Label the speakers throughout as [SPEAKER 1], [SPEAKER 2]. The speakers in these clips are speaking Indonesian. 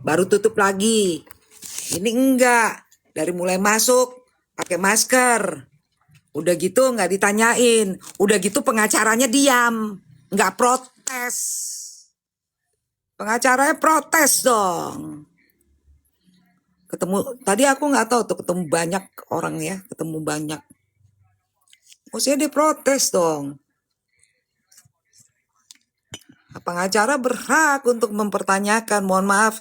[SPEAKER 1] baru tutup lagi. Ini enggak, dari mulai masuk pakai masker. Udah gitu nggak ditanyain. Udah gitu pengacaranya diam, nggak protes. Pengacaranya protes dong. Ketemu tadi aku nggak tahu tuh, ketemu banyak orang ya, ketemu banyak. Maksudnya dia protes dong. Pengacara berhak untuk mempertanyakan. Mohon maaf,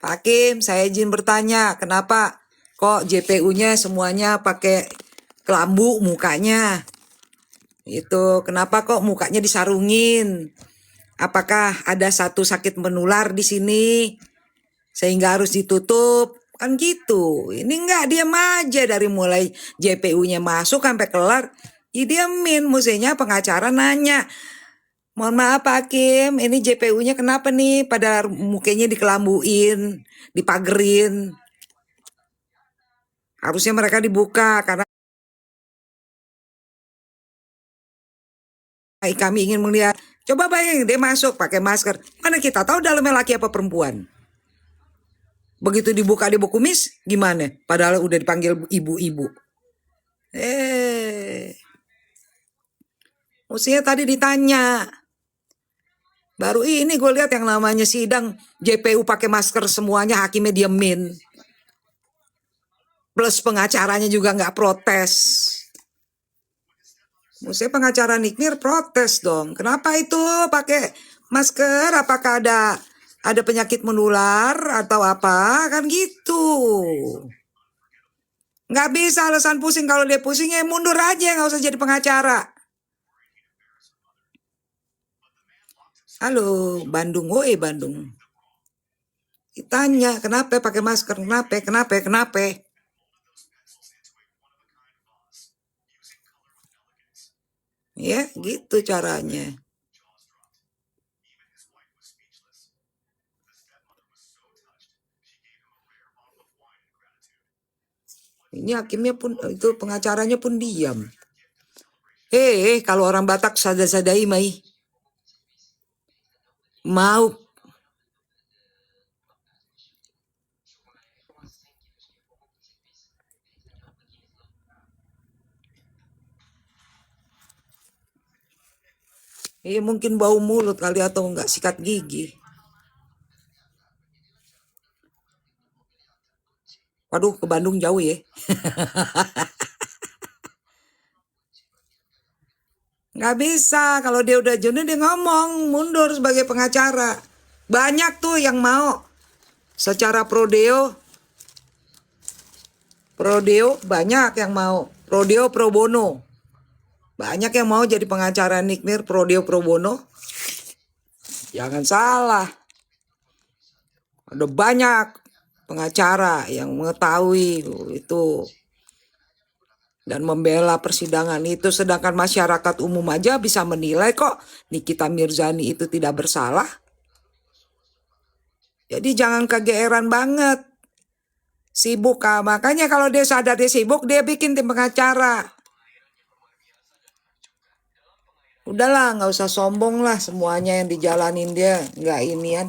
[SPEAKER 1] Pak Hakim, saya izin bertanya, kenapa kok JPU-nya semuanya pakai kelambu mukanya? Itu kenapa kok mukanya disarungin? Apakah ada satu sakit menular di sini sehingga harus ditutup? Kan gitu. Ini enggak, diam aja dari mulai JPU-nya masuk sampai kelar. Ya diamin, mestinya pengacara nanya. Mohon maaf Pak Hakim, ini JPU-nya kenapa nih pada mukanya dikelambuin, dipagerin? Harusnya mereka dibuka karena kami ingin melihat. Coba bayangin dia masuk pakai masker. Mana kita tahu dalamnya laki apa perempuan? Begitu dibuka di buku kumis, gimana? Padahal udah dipanggil ibu-ibu. Mestinya tadi ditanya. Baru ini gue lihat yang namanya sidang JPU pakai masker semuanya, hakimnya diemin. Plus pengacaranya juga nggak protes. Mestinya pengacara Nikmir protes dong. Kenapa itu pakai masker? Apakah ada penyakit menular atau apa? Kan gitu. Nggak bisa alasan pusing. Kalau dia pusing ya mundur aja, nggak usah jadi pengacara. Halo, Bandung, Bandung. Ditanya, kenapa pakai masker? Kenapa? Ya, gitu caranya. Ini hakimnya pun, itu pengacaranya pun diam. Kalau orang Batak sada-sadai mai. Mau. Mungkin bau mulut kali atau enggak sikat gigi. Waduh, ke Bandung jauh ya. Nggak bisa, kalau dia udah jenuh dia ngomong, mundur sebagai pengacara. Banyak tuh yang mau secara prodeo banyak yang mau. Prodeo pro bono. Banyak yang mau jadi pengacara Nikmir prodeo pro bono. Jangan salah. Ada banyak pengacara yang mengetahui itu dan membela persidangan itu, sedangkan masyarakat umum aja bisa menilai kok Nikita Mirzani itu tidak bersalah. Jadi jangan kegeeran banget. Sibuk, makanya kalau dia sadar dia sibuk, dia bikin tim pengacara. Udahlah, nggak usah sombong lah, semuanya yang dijalanin dia nggak inian.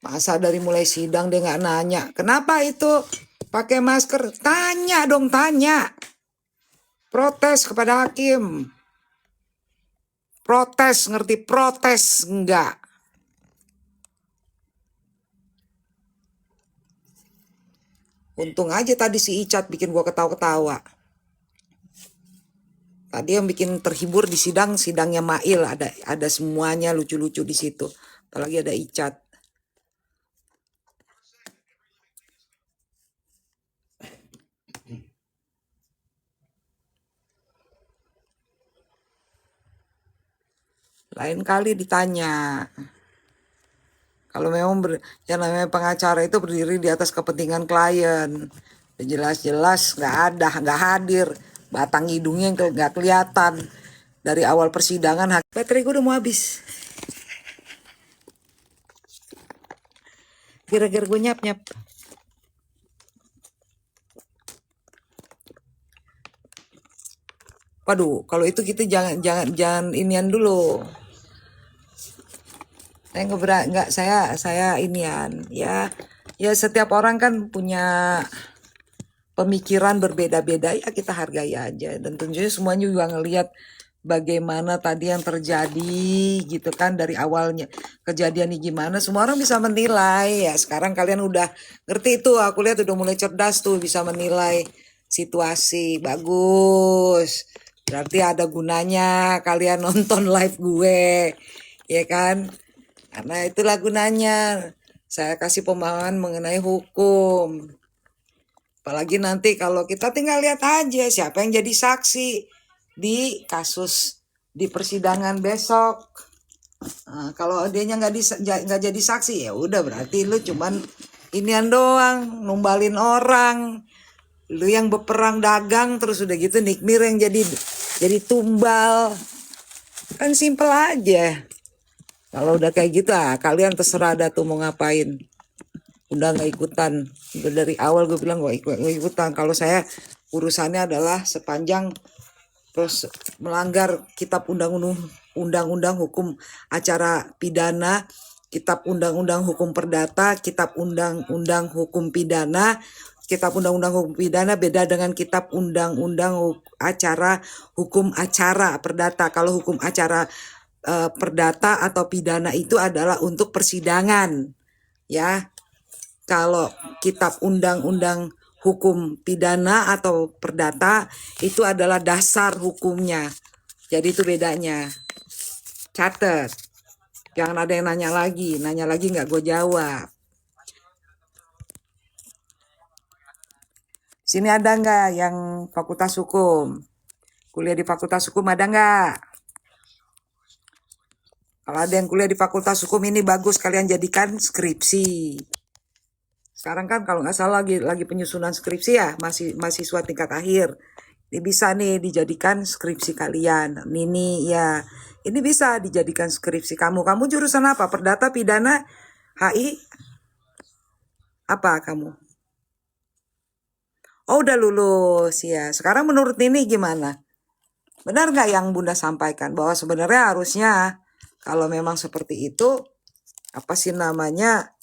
[SPEAKER 1] Masa dari mulai sidang dia nggak nanya, kenapa itu pakai masker? Tanya dong, tanya. Protes kepada hakim. Protes, ngerti protes enggak? Untung aja tadi si Icat bikin gua ketawa-ketawa. Tadi yang bikin terhibur di sidangnya Mail, ada semuanya lucu-lucu di situ. Apalagi ada Icat. Lain kali ditanya. Kalau memang yang namanya pengacara itu berdiri di atas kepentingan klien. Jelas-jelas nggak hadir. Batang hidungnya nggak kelihatan. Dari awal persidangan, baterai gue udah mau habis. Gara-gara gue nyap-nyap. Waduh, kalau itu kita jangan inian dulu. Saya inian ya, ya setiap orang kan punya pemikiran berbeda-beda, ya kita hargai aja. Dan tentunya semuanya juga ngelihat bagaimana tadi yang terjadi gitu kan, dari awalnya kejadiannya gimana, semua orang bisa menilai. Ya sekarang kalian udah ngerti itu, aku lihat udah mulai cerdas tuh, bisa menilai situasi. Bagus, berarti ada gunanya kalian nonton live gue, ya kan? Karena itulah gunanya saya kasih pemahaman mengenai hukum. Apalagi nanti kalau kita tinggal lihat aja siapa yang jadi saksi di kasus di persidangan besok. Nah, kalau dianya nggak jadi saksi, ya udah berarti lu cuman inian doang, numbalin orang. Lu yang berperang dagang terus udah gitu Nikmir yang jadi tumbal. Kan simpel aja. Kalau udah kayak gitu kalian terserah dah tuh mau ngapain. Udah nggak ikutan. Udah dari awal gue bilang nggak ikutan. Kalau saya urusannya adalah sepanjang terus melanggar kitab undang-undang hukum acara pidana, kitab undang-undang hukum perdata, kitab undang-undang hukum pidana. Kitab undang-undang hukum pidana beda dengan kitab undang-undang acara hukum acara perdata. Kalau hukum acara perdata atau pidana itu adalah untuk persidangan, ya. Kalau kitab undang-undang hukum pidana atau perdata itu adalah dasar hukumnya. Jadi itu bedanya. Catet. Jangan ada yang nanya lagi nggak gue jawab. Sini ada nggak yang fakultas hukum? Kuliah di fakultas hukum ada nggak? Kalau ada yang kuliah di fakultas hukum ini bagus, kalian jadikan skripsi. Sekarang kan kalau nggak salah lagi penyusunan skripsi ya, mahasiswa tingkat akhir. Ini bisa nih dijadikan skripsi kalian. Ini ya, ini bisa dijadikan skripsi kamu. Kamu jurusan apa? Perdata, pidana, HI? Apa kamu? Oh udah lulus ya. Sekarang menurut ini gimana? Benar nggak yang Bunda sampaikan? Bahwa sebenarnya harusnya kalau memang seperti itu, apa sih namanya,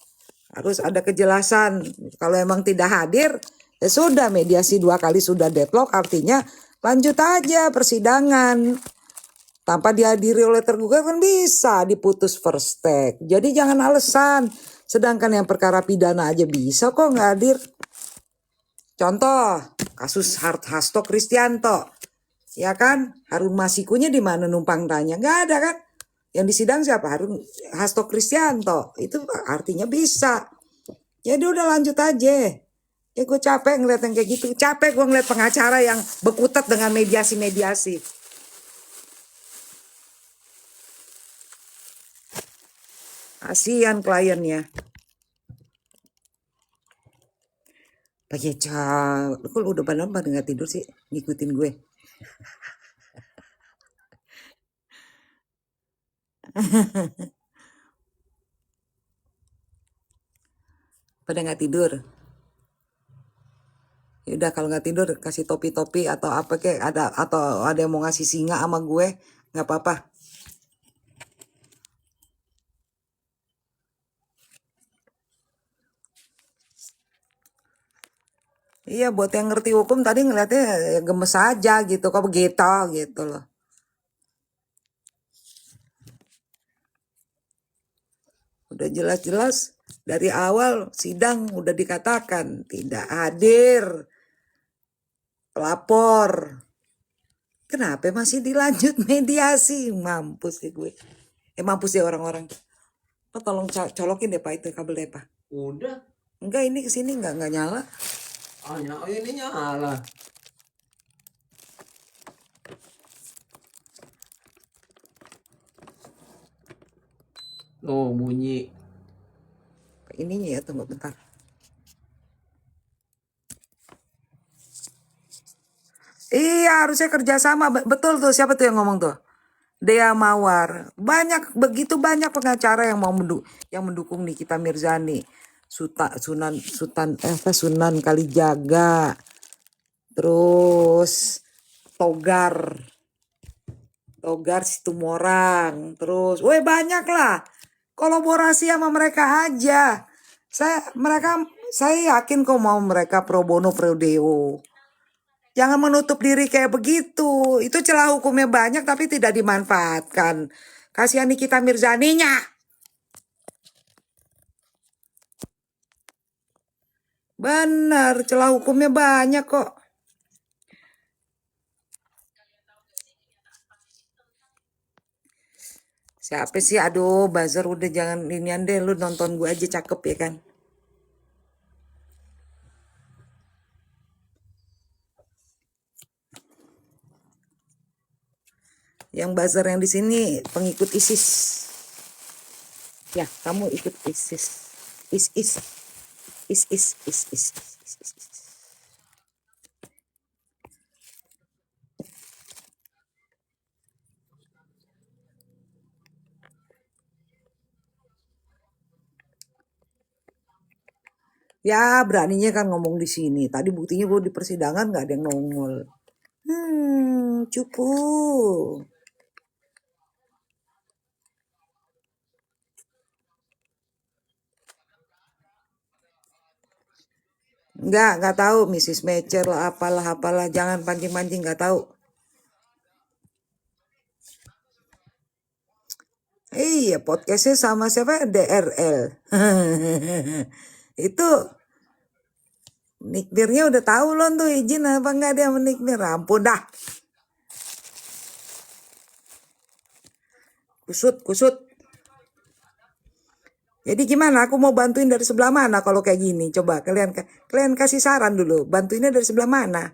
[SPEAKER 1] harus ada kejelasan. Kalau emang tidak hadir, ya sudah, mediasi 2 kali sudah deadlock, artinya lanjut aja persidangan. Tanpa dihadiri oleh tergugat kan bisa diputus first take. Jadi jangan alasan. Sedangkan yang perkara pidana aja bisa kok nggak hadir. Contoh, kasus Hasto Kristianto. Ya kan? Harun Masikunya di mana numpang tanya? Nggak ada kan? Yang disidang siapa? Hasto Kristianto. Itu artinya bisa. Jadi udah lanjut aja. Ya gue capek ngeliat yang kayak gitu. Capek gue ngeliat pengacara yang berkutat dengan mediasi-mediasi. Kasihan kliennya. Pakai kok udah pada nggak tidur sih ngikutin gue. Pada nggak tidur. Ya udah kalau nggak tidur kasih topi-topi atau apa kek, atau ada yang mau ngasih singa sama gue, nggak apa-apa. Iya, buat yang ngerti hukum tadi ngeliatnya gemes aja gitu, kok begitu gitu loh. Udah jelas-jelas dari awal sidang udah dikatakan tidak hadir pelapor. Kenapa masih dilanjut mediasi? Mampus sih gue. Mampus ya orang-orang. Pak tolong colokin deh Pak itu kabel deh Pak.
[SPEAKER 2] Udah.
[SPEAKER 1] Enggak, ini kesini enggak nyala.
[SPEAKER 2] Oh ini nyala. Oh bunyi.
[SPEAKER 1] Ininya ya, tunggu bentar. Iya, harusnya kerjasama. Betul tuh, siapa tuh yang ngomong tuh? Dea Mawar. Begitu banyak pengacara yang mendukung Nikita Mirzani. Sunan Kalijaga. Terus Togar Situmorang. Terus, banyak lah. Kolaborasi sama mereka aja. Saya yakin kok mau mereka pro bono pro deo. Jangan menutup diri kayak begitu. Itu celah hukumnya banyak tapi tidak dimanfaatkan. Kasihan Nikita Mirzaninya. Benar, celah hukumnya banyak kok. Siapa sih? Aduh, buzzer udah jangan inian deh. Lu nonton gue aja cakep ya kan. Yang buzzer yang di sini pengikut ISIS. Ya, kamu ikut ISIS. ISIS. ISIS. ISIS. Ya, beraninya kan ngomong di sini. Tadi buktinya gue di persidangan nggak ada yang nongol. Cupu. Nggak tahu Mrs. Mecer lah, apalah. Jangan pancing-pancing, nggak tahu. Iya, podcastnya sama siapa? DRL. Itu Nikmirnya udah tahu loh tuh izin apa enggak dia sama Nikmir. Ampun dah. Kusut. Jadi gimana? Aku mau bantuin dari sebelah mana kalau kayak gini? Coba kalian kasih saran dulu. Bantuinnya dari sebelah mana?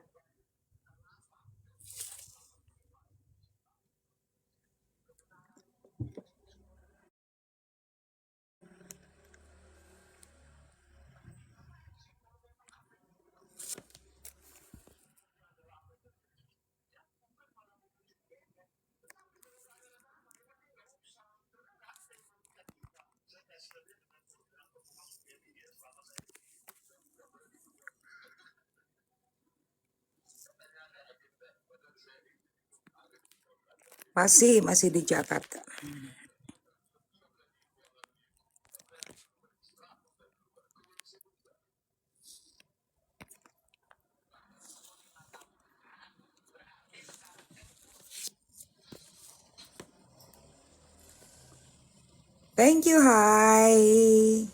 [SPEAKER 1] Masih di Jakarta. Thank you, hi.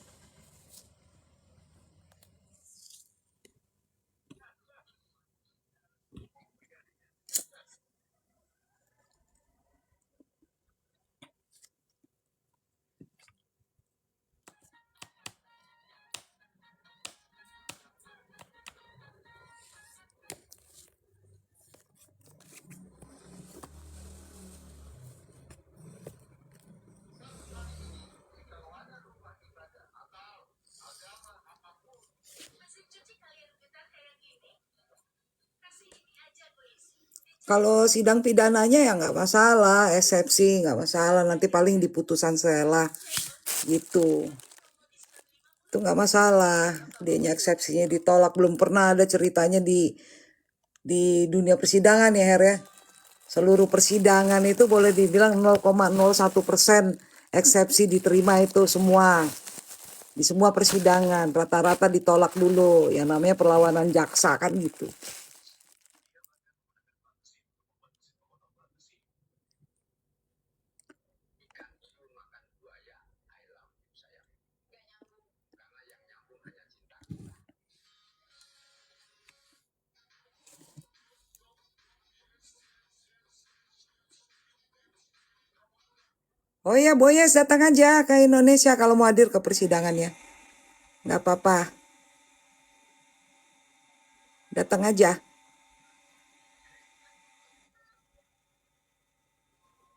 [SPEAKER 1] Kalau sidang pidananya ya nggak masalah, eksepsi nggak masalah. Nanti paling di putusan sela gitu. Itu nggak masalah. Dianya eksepsinya ditolak. Belum pernah ada ceritanya di dunia persidangan ya Her ya. Seluruh persidangan itu boleh dibilang 0,01% eksepsi diterima itu semua. Di semua persidangan rata-rata ditolak dulu. Yang namanya perlawanan jaksa kan gitu. Oh iya, Boyes datang aja ke Indonesia kalau mau hadir ke persidangannya. Nggak apa-apa. Datang aja.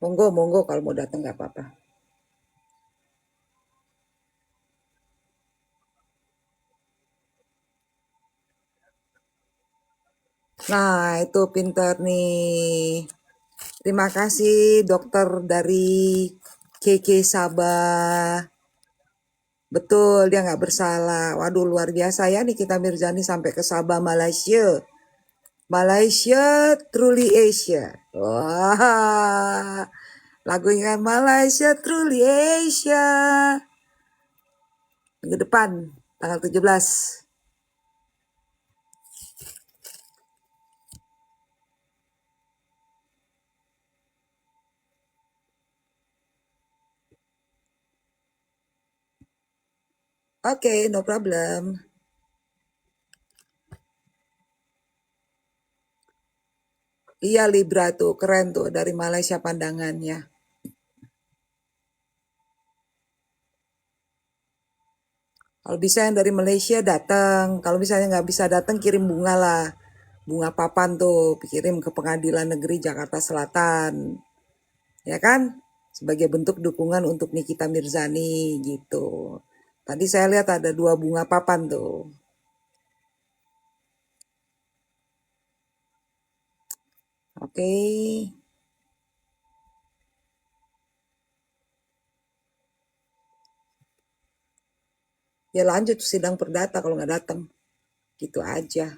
[SPEAKER 1] Monggo kalau mau datang nggak apa-apa. Nah, itu pinter nih. Terima kasih dokter dari KK Sabah. Betul, dia nggak bersalah. Waduh, luar biasa ya nih kita Mirzani sampai ke Sabah, Malaysia. Malaysia, truly Asia. Wah, Lagu Ingat Malaysia Truly Asia. Minggu depan, tanggal 17. Oke, no problem. Iya, Libra tuh, keren tuh, dari Malaysia pandangannya. Kalau bisa yang dari Malaysia datang. Kalau misalnya nggak bisa datang, kirim bunga lah. Bunga papan tuh, kirim ke Pengadilan Negeri Jakarta Selatan. Ya kan? Sebagai bentuk dukungan untuk Nikita Mirzani gitu. Tadi saya lihat ada 2 bunga papan tuh. Oke. Ya lanjut sidang perdata kalau nggak datang. Gitu aja.